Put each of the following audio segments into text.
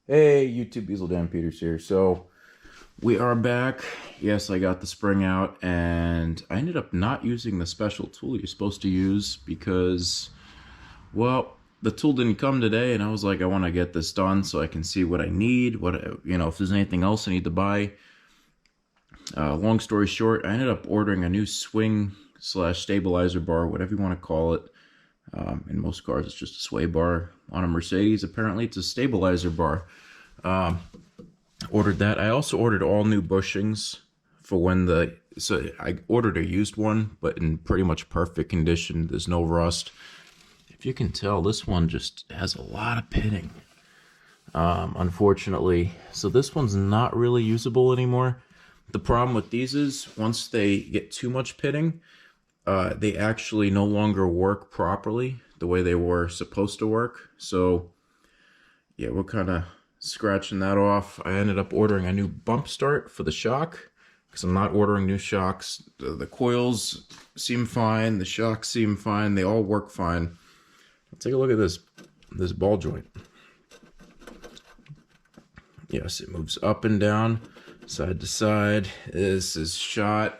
Hey, YouTube, Beazle Dan Peters here. So we are back. Yes, I got the spring out, and I ended up not using the special tool you're supposed to use because, well, the tool didn't come today, and I was like, I want to get this done so I can see what I need, if there's anything else I need to buy. Long story short, I ended up ordering a new swing slash stabilizer bar, whatever you want to call it. In most cars, it's just a sway bar. On a Mercedes, apparently, it's a stabilizer bar. Ordered that. I also ordered all new bushings for so I ordered a used one, but in pretty much perfect condition. There's no rust. If you can tell, this one just has a lot of pitting, unfortunately. So this one's not really usable anymore. The problem with these is once they get too much pitting, they actually no longer work properly the way they were supposed to work. So yeah, we're kind of scratching that off. I ended up ordering a new bump start for the shock because I'm not ordering new shocks. The coils seem fine, the shocks seem fine, they all work fine. Take a look at this ball joint. Yes, it moves up and down, side to side. This is shot.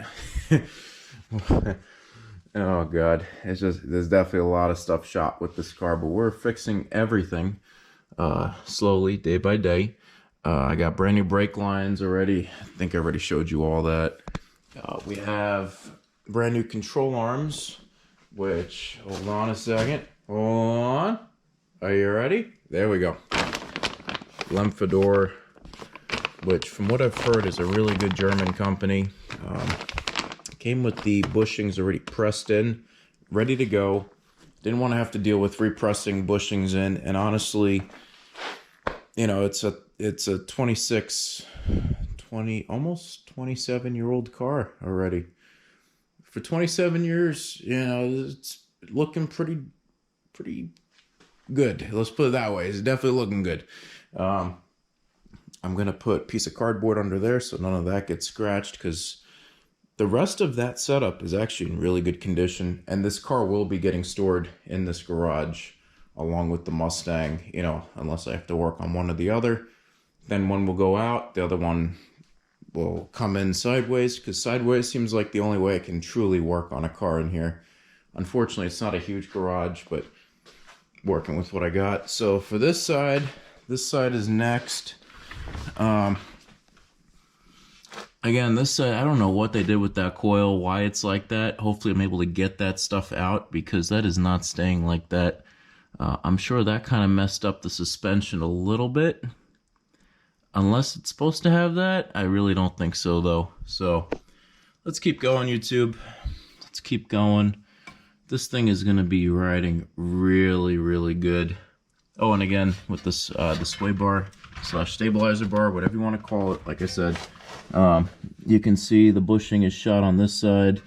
Oh god, there's definitely a lot of stuff shot with this car, but we're fixing everything slowly, day by day. I got brand new brake lines already. I think I already showed you all that. We have brand new control arms, which, hold on a second. Hold on. Are you ready? There we go. Lemfador, which from what I've heard is a really good German company. Came with the bushings already pressed in, ready to go. Didn't want to have to deal with repressing bushings in, and honestly, you know, it's a almost 27-year-old car already. For 27 years, you know, it's looking pretty good. Let's put it that way. It's definitely looking good. I'm gonna put a piece of cardboard under there so none of that gets scratched, because the rest of that setup is actually in really good condition, and this car will be getting stored in this garage along with the Mustang, you know, unless I have to work on one or the other. Then one will go out, the other one will come in sideways, because sideways seems like the only way I can truly work on a car in here. Unfortunately, it's not a huge garage, but working with what I got. So for this side is next. Again, this I don't know what they did with that coil, why it's like that. Hopefully I'm able to get that stuff out, because that is not staying like that. I'm sure that kind of messed up the suspension a little bit. Unless it's supposed to have that. I really don't think so, though. So let's keep going, YouTube. Let's keep going. This thing is going to be riding really, really good. Oh, and again, with this the sway bar slash stabilizer bar, whatever you want to call it, like I said, you can see the bushing is shot on this side,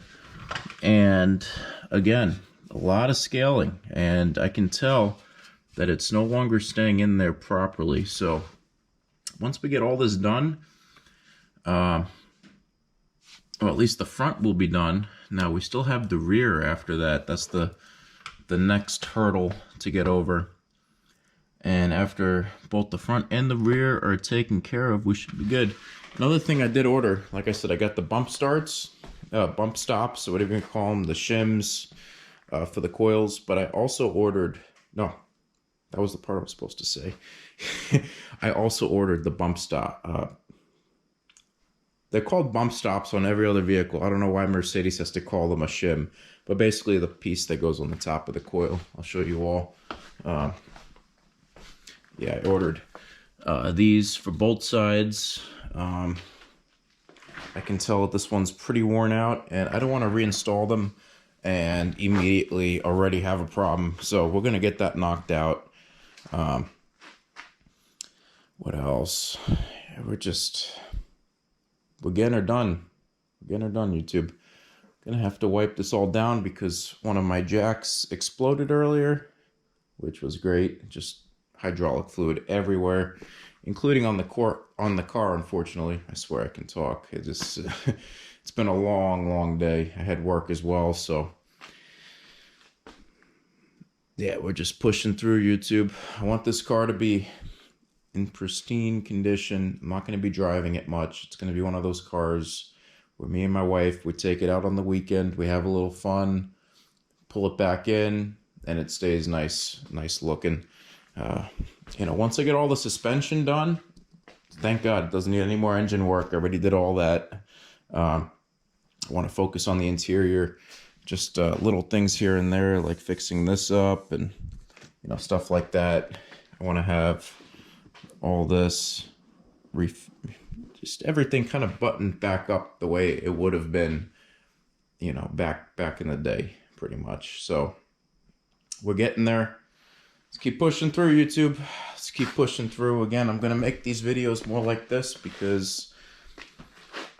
and again, a lot of scaling, and I can tell that it's no longer staying in there properly. So once we get all this done, well, at least the front will be done. Now we still have the rear after that. That's the next hurdle to get over. And after both the front and the rear are taken care of, we should be good. Another thing I did order, like I said, I got the bump stops, or whatever you call them, the shims for the coils. But I also ordered, no, that was the part I was supposed to say. I also ordered the bump stop. They're called bump stops on every other vehicle. I don't know why Mercedes has to call them a shim, but basically the piece that goes on the top of the coil. I'll show you all. Yeah, I ordered these for both sides. I can tell that this one's pretty worn out, and I don't want to reinstall them and immediately already have a problem. So we're going to get that knocked out. What else? We're getting her done. We're getting her done, YouTube. Gonna have to wipe this all down because one of my jacks exploded earlier, which was great. Just hydraulic fluid everywhere, including on the car, unfortunately. I swear I can talk. It's been a long day. I had work as well, so yeah, we're just pushing through, YouTube. I want this car to be in pristine condition. I'm not going to be driving it much. It's going to be one of those cars where me and my wife, we take it out on the weekend, we have a little fun, pull it back in, and it stays nice looking. Once I get all the suspension done, thank God, it doesn't need any more engine work. I already did all that. I want to focus on the interior, just little things here and there, like fixing this up and stuff like that. I want to have all this, just everything kind of buttoned back up the way it would have been, back in the day, pretty much. So we're getting there. Let's keep pushing through, YouTube. Let's keep pushing through. Again, I'm going to make these videos more like this because,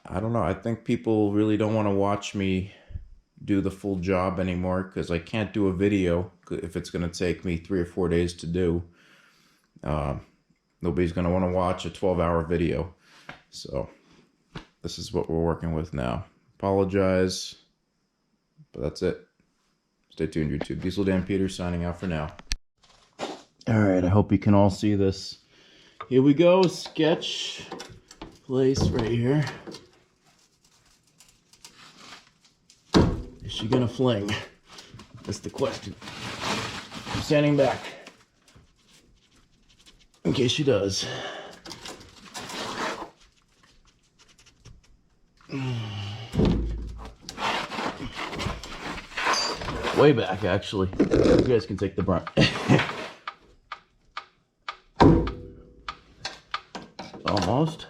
I don't know, I think people really don't want to watch me do the full job anymore because I can't do a video if it's going to take me 3 or 4 days to do. Nobody's going to want to watch a 12-hour video. So this is what we're working with now. Apologize, but that's it. Stay tuned, YouTube. Diesel Dan Peters signing out for now. All right, I hope you can all see this. Here we go, sketch place right here. Is she gonna fling? That's the question. I'm standing back in case she does. Way back, actually. You guys can take the brunt. Almost.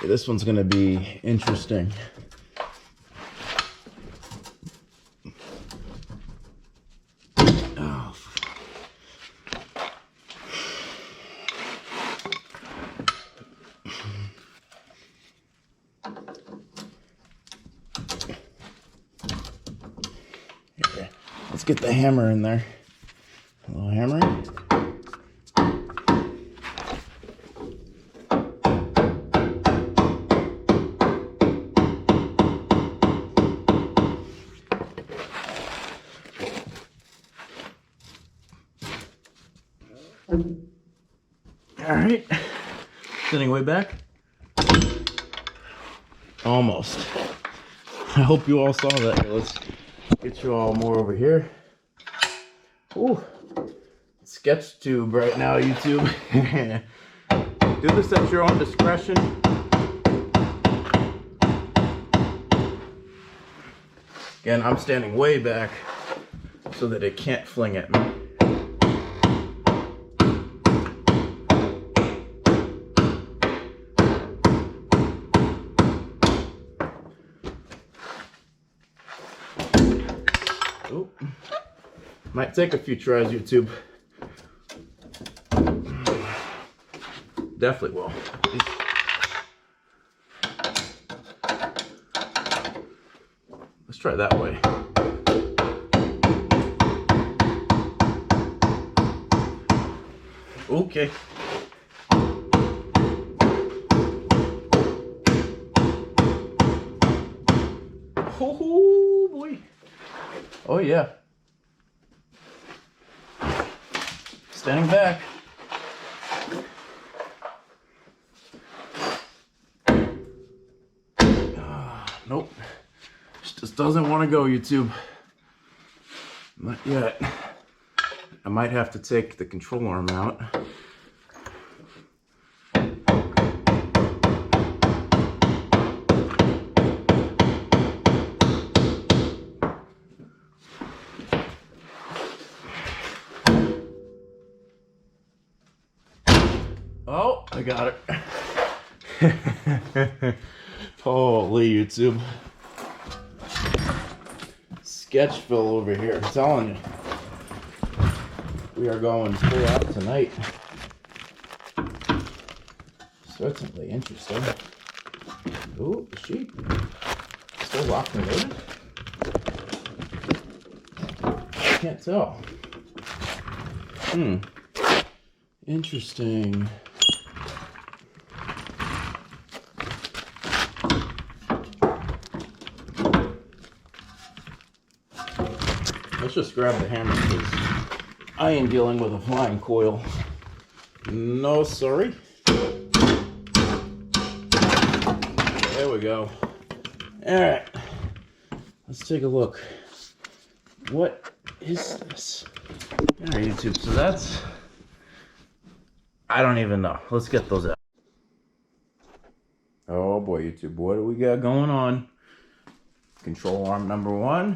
This one's gonna be interesting. Oh. Here, let's get the hammer in there. A little hammer. All right, sitting way back. Almost. I hope you all saw that. Here, let's get you all more over here. Ooh, sketch tube right now, YouTube. Do this at your own discretion. Again, I'm standing way back so that it can't fling at me. Oh, might take a few tries, YouTube. Definitely will. Let's try that way. Okay. Oh boy. Oh yeah. Standing back. Nope. Just doesn't want to go, YouTube. Not yet. I might have to take the control arm out. Oh, I got it. Holy YouTube. Sketchville over here, I'm telling you. We are going full out tonight. Certainly interesting. Ooh, the sheep. Still locked and loaded? Can't tell. Interesting. just grab the hammer because I ain't dealing with a flying coil. No, sorry. There we go. Alright. Let's take a look. What is this? Alright, YouTube. So that's... I don't even know. Let's get those out. Oh boy, YouTube. What do we got going on? Control arm number 1.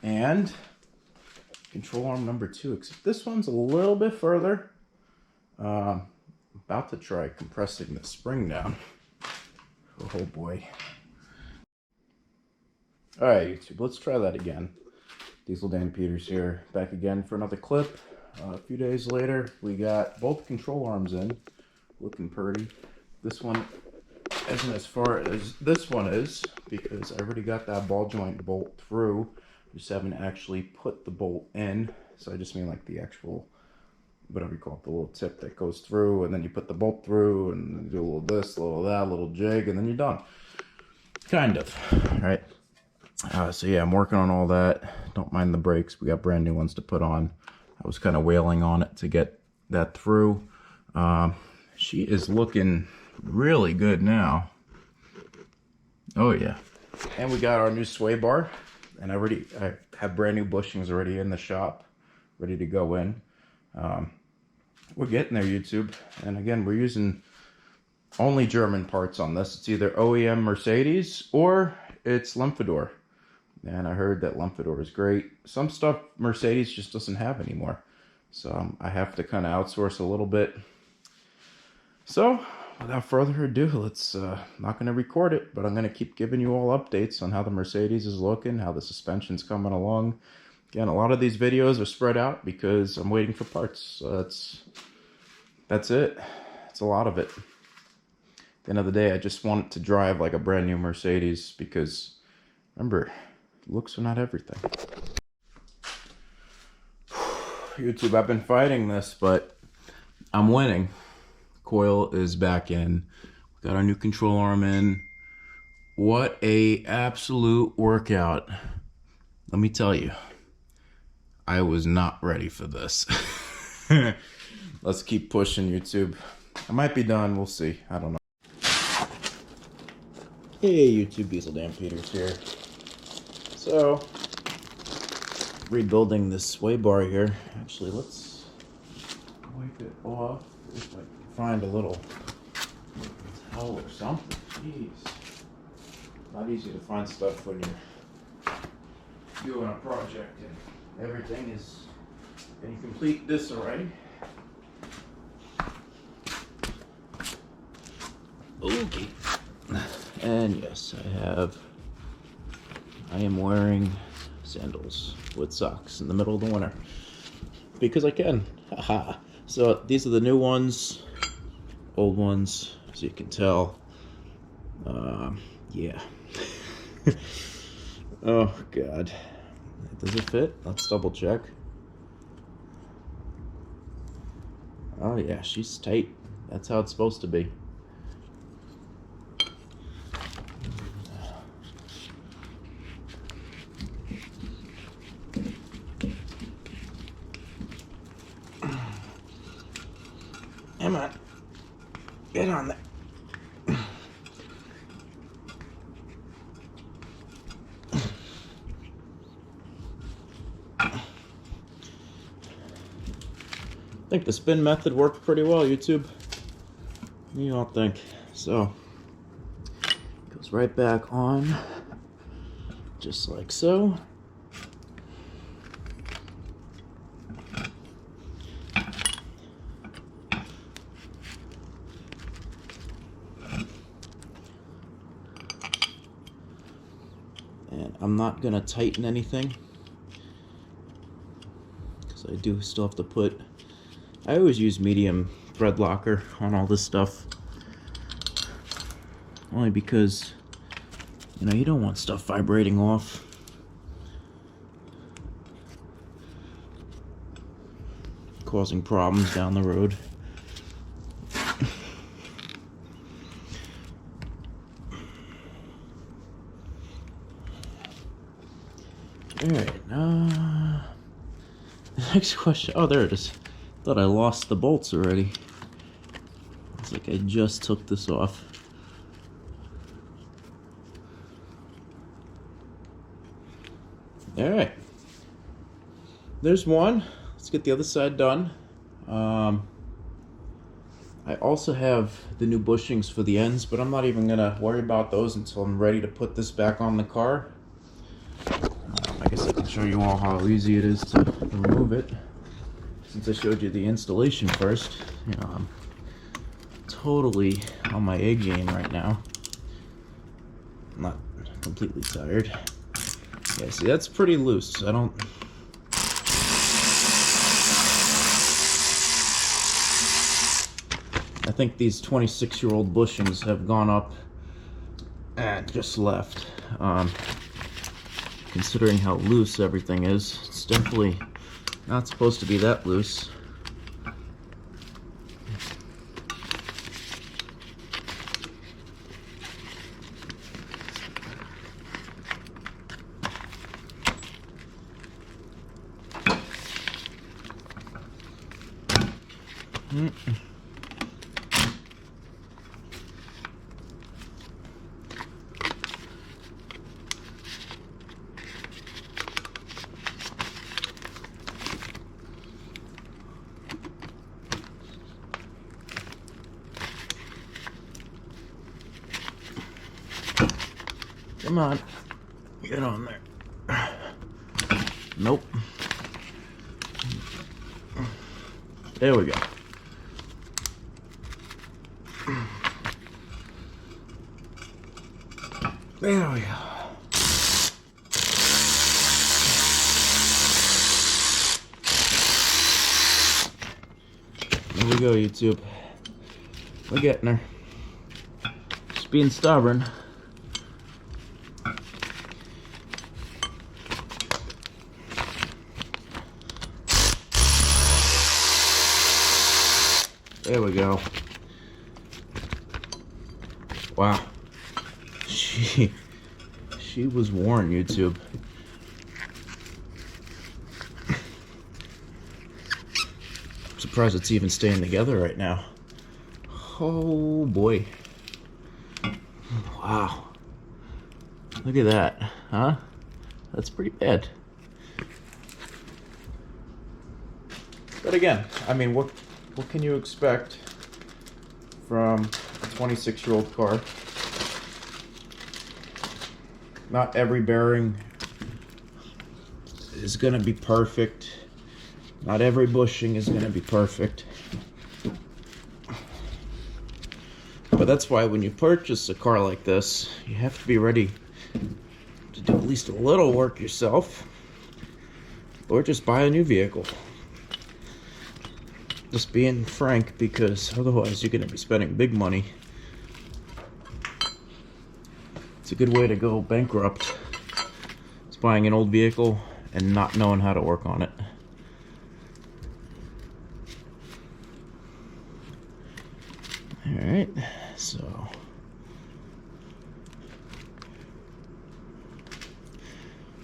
And control arm number 2. Except this one's a little bit further. About to try compressing the spring down. Oh boy. Alright, YouTube. Let's try that again. Diesel Dan Peters here. Back again for another clip. A few days later, we got both control arms in. Looking pretty. This one isn't as far as this one is because I already got that ball joint bolt through. Just haven't actually put the bolt in. So I just mean like the actual, whatever you call it, the little tip that goes through, and then you put the bolt through and do a little this, a little that, a little jig, and then you're done. Kind of. All right. So yeah, I'm working on all that. Don't mind the brakes. We got brand new ones to put on. I was kind of wailing on it to get that through. She is looking really good now. Oh yeah. And we got our new sway bar. And I have brand new bushings already in the shop, ready to go in. We're getting there, YouTube. And again, we're using only German parts on this. It's either OEM Mercedes or it's Lemfador. And I heard that Lemfador is great. Some stuff Mercedes just doesn't have anymore. So I have to kind of outsource a little bit. So without further ado, let's, not going to record it, but I'm going to keep giving you all updates on how the Mercedes is looking, how the suspension's coming along. Again, a lot of these videos are spread out because I'm waiting for parts. So that's it. It's a lot of it. At the end of the day, I just want it to drive like a brand new Mercedes because, remember, looks are not everything. YouTube, I've been fighting this, but I'm winning. Coil is back in. We got our new control arm in. What a absolute workout. Let me tell you, I was not ready for this. Let's keep pushing, YouTube. I might be done. We'll see. I don't know. Hey, YouTube, Diesel Dan Peters here. So, rebuilding this sway bar here. Actually, let's wipe it off. If I can find a little towel or something. Jeez. Not easy to find stuff when you're doing a project and everything is in complete disarray. Okay. And yes, I am wearing sandals with socks in the middle of the winter because I can. Haha. So these are the new ones, old ones, as you can tell. Yeah. Oh God. Does it fit? Let's double check. Oh yeah, she's tight. That's how it's supposed to be. Come on. Get on there. I think the spin method worked pretty well, YouTube. What do you all think? So, goes right back on, just like so. And I'm not gonna tighten anything because I do still have to put, I always use medium thread locker on all this stuff, only because, you know, you don't want stuff vibrating off. Causing problems down the road. Alright, next question. Oh, there it is. Thought I lost the bolts already. It's like I just took this off. Alright. There's one. Let's get the other side done. I also have the new bushings for the ends, but I'm not even going to worry about those until I'm ready to put this back on the car. I guess I can show you all how easy it is to remove it. Since I showed you the installation first, you know, I'm totally on my A game right now. I'm not completely tired. Yeah, see, that's pretty loose. I think these 26-year-old bushings have gone up and just left. Considering how loose everything is, it's definitely not supposed to be that loose. Come on, get on there. Nope. There we go. There we go. There we go, YouTube. We're getting her. Just being stubborn. There we go. Wow. She was worn, YouTube. I'm surprised it's even staying together right now. Oh boy. Wow. Look at that, huh? That's pretty bad. But again, I mean, what can you expect from a 26-year-old car? Not every bearing is going to be perfect. Not every bushing is going to be perfect. But that's why when you purchase a car like this, you have to be ready to do at least a little work yourself, or just buy a new vehicle. Just being frank, because otherwise you're going to be spending big money. It's a good way to go bankrupt. It's buying an old vehicle and not knowing how to work on it. Alright, so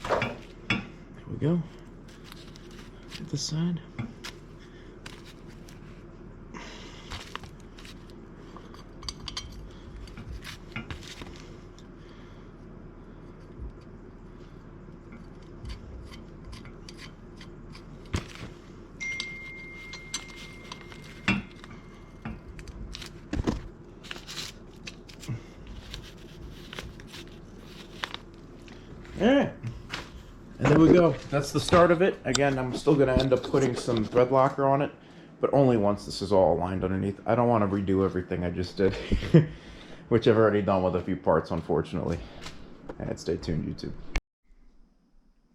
there we go. Get this side. Alright, and there we go. That's the start of it. Again, I'm still going to end up putting some thread locker on it, but only once this is all aligned underneath. I don't want to redo everything I just did, which I've already done with a few parts, unfortunately. And stay tuned, YouTube.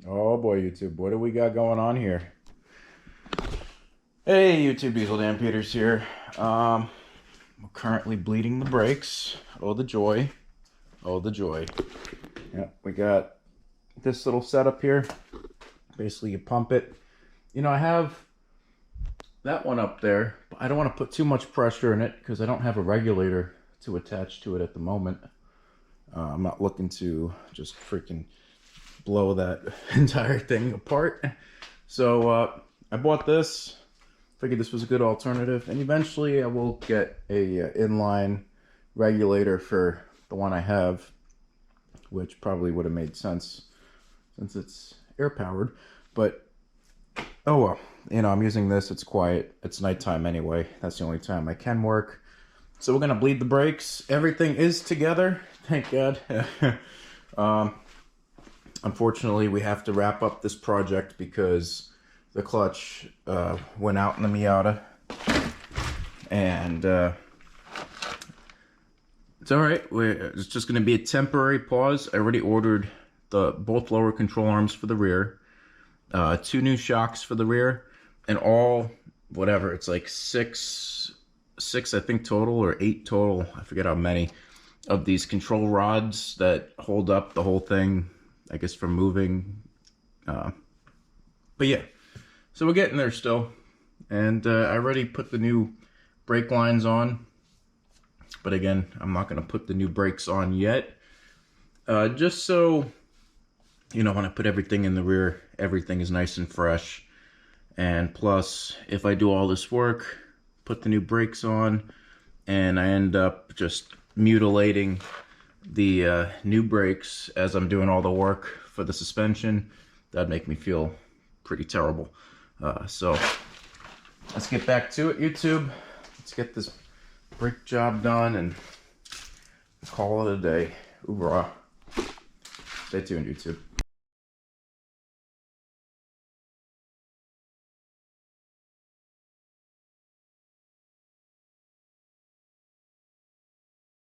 Oh boy, YouTube, what do we got going on here? Hey, YouTube, Diesel Dan Peters here. I'm currently bleeding the brakes. Oh, the joy. Oh, the joy. Yep, we got this little setup here. Basically, you pump it. You know, I have that one up there, but I don't want to put too much pressure in it because I don't have a regulator to attach to it at the moment. I'm not looking to just freaking blow that entire thing apart. So I bought this, figured this was a good alternative, and eventually I will get a inline regulator for the one I have, which probably would have made sense since it's air powered, but oh well. You know, I'm using this, it's quiet, it's nighttime anyway, that's the only time I can work. So we're gonna bleed the brakes. Everything is together, thank God. Unfortunately, we have to wrap up this project because the clutch went out in the Miata, and it's all right. It's just going to be a temporary pause. I already ordered both lower control arms for the rear, 2 new shocks for the rear, and all whatever. It's like six I think total, or 8 total. I forget how many of these control rods that hold up the whole thing, I guess, from moving. But yeah, so we're getting there still. And I already put the new brake lines on. But again, I'm not going to put the new brakes on yet. Just so, you know, when I put everything in the rear, everything is nice and fresh. And plus, if I do all this work, put the new brakes on, and I end up just mutilating the new brakes as I'm doing all the work for the suspension, that'd make me feel pretty terrible. So let's get back to it, YouTube. Let's get this brake job done and call it a day. Hoorah. Stay tuned, YouTube.